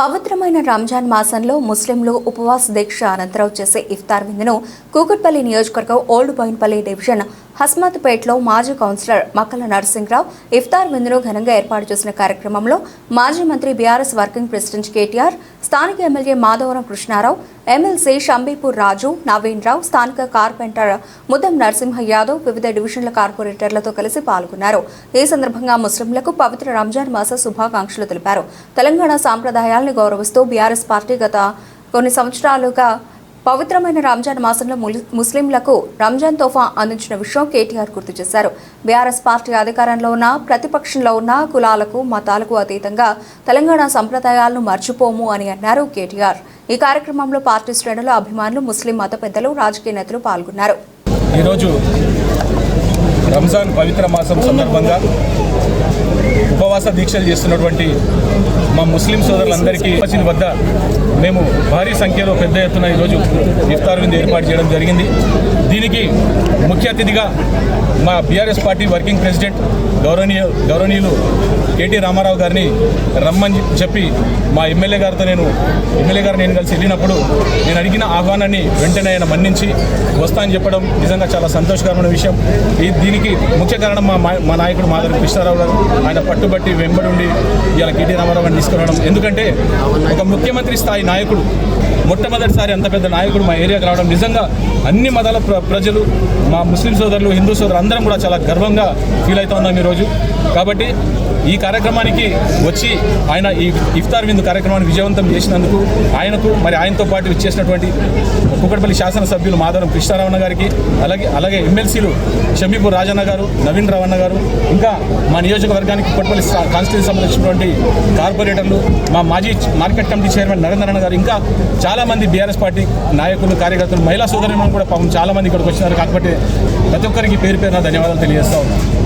పవిత్రమైన రంజాన్ మాసంలో ముస్లింలు ఉపవాస దీక్ష అనంతరం చేసే ఇఫ్తార్ విందును కూకట్పల్లి నియోజకవర్గం ఓల్డ్ బోయిన్పల్లి డివిజన్ హస్మత్పేటలో మాజీ కౌన్సిలర్ మక్కల నరసింహరావు ఇఫ్తార్ విందును ఘనంగా ఏర్పాటు చేసిన కార్యక్రమంలో మాజీ మంత్రి బీఆర్ఎస్ వర్కింగ్ ప్రెసిడెంట్ కేటీఆర్, స్థానిక ఎమ్మెల్యే మాధవరం కృష్ణారావు, ఎమ్మెల్సీ షంబీపూర్ రాజు, నవీన్ రావు, స్థానిక కార్పెంటర్ ముద్దం నరసింహ యాదవ్ వివిధ డివిజన్ల కార్పొరేటర్లతో కలిసి పాల్గొన్నారు. ఈ సందర్భంగా ముస్లింలకు పవిత్ర రంజాన్ మాస శుభాకాంక్షలు తెలిపారు. తెలంగాణ సాంప్రదాయాలను గౌరవిస్తూ బీఆర్ఎస్ పార్టీ గత కొన్ని సంవత్సరాలుగా పవిత్రమైన రంజాన్ మాసంలో ముస్లింలకు రంజాన్ తోఫా అందించిన విషయం కేటీఆర్ గుర్తు చేశారు. బీఆర్ఎస్ పార్టీ అధికారంలో ఉన్న, ప్రతిపక్షంలో ఉన్న కులాలకు, మతాలకు అతీతంగా తెలంగాణ సంప్రదాయాలను మర్చిపోము అని అన్నారు కేటీఆర్. ఈ కార్యక్రమంలో పార్టీ శ్రేణులు, అభిమానులు, ముస్లిం మత పెద్దలు, రాజకీయ నేతలు పాల్గొన్నారు. ఈరోజు రంజాన్ పవిత్ర మాసం సందర్భంగా ఉపవాస దీక్షలు చేస్తున్నటువంటి మా ముస్లిం సోదరులందరికీ మసీదు వద్ద మేము భారీ సంఖ్యలో పెద్ద ఎత్తున ఈరోజు ఇఫ్తార్ విందు ఏర్పాటు చేయడం జరిగింది. దీనికి ముఖ్య అతిథిగా మా బీఆర్ఎస్ పార్టీ వర్కింగ్ ప్రెసిడెంట్ గౌరవనీయులు కేటీ రామారావు గారిని రమ్మని చెప్పి మా ఎమ్మెల్యే గారు నేను కలిసి వెళ్ళినప్పుడు నేను అడిగిన ఆహ్వానాన్ని వెంటనే ఆయన మన్నించి వస్తా అని చెప్పడం నిజంగా చాలా సంతోషకరమైన విషయం. దీనికి ముఖ్య కారణం మా నాయకుడు మాధవ కృష్ణారావు గారు. ఆయన పట్టుబట్టి వెంబడి ఇలా కేటీ రామారావు గారిని తీసుకురావడం. ఎందుకంటే ఒక ముఖ్యమంత్రి స్థాయి నాయకుడు, మొట్టమొదటిసారి అంత పెద్ద నాయకుడు మా ఏరియాకి రావడం నిజంగా అన్ని మతాల ప్రజలు, మా ముస్లిం సోదరులు, హిందూ సోదరులు అందరం కూడా చాలా గర్వంగా ఫీల్ అవుతా ఉన్నాం ఈరోజు. కాబట్టి ఈ కార్యక్రమానికి వచ్చి ఆయన ఈ ఇఫ్తార్ విందు కార్యక్రమాన్ని విజయవంతం చేసినందుకు ఆయనతో పాటు ఇచ్చేసినటువంటి కూకట్పల్లి శాసనసభ్యులు మాధవరం కృష్ణారావు గారికి, అలాగే ఎమ్మెల్సీలు షంబీపూర్ రాజన్న గారు, నవీన్ రావు అన్న గారు, ఇంకా మా నియోజకవర్గానికి కూకట్పల్లి కాన్స్టిట్యూన్సీ సంబంధించినటువంటి కార్పొరేటర్లు, మా మాజీ మార్కెట్ కమిటీ చైర్మన్ నరేంద్రన్న గారు, ఇంకా చాలామంది బీఆర్ఎస్ పార్టీ నాయకులు, కార్యకర్తలు, మహిళా సోదరులను కూడా పాపం చాలామంది ఇక్కడికి వచ్చినారు. కాబట్టి ప్రతి ఒక్కరికి పేరు పేరున ధన్యవాదాలు తెలియజేస్తా ఉన్నాను.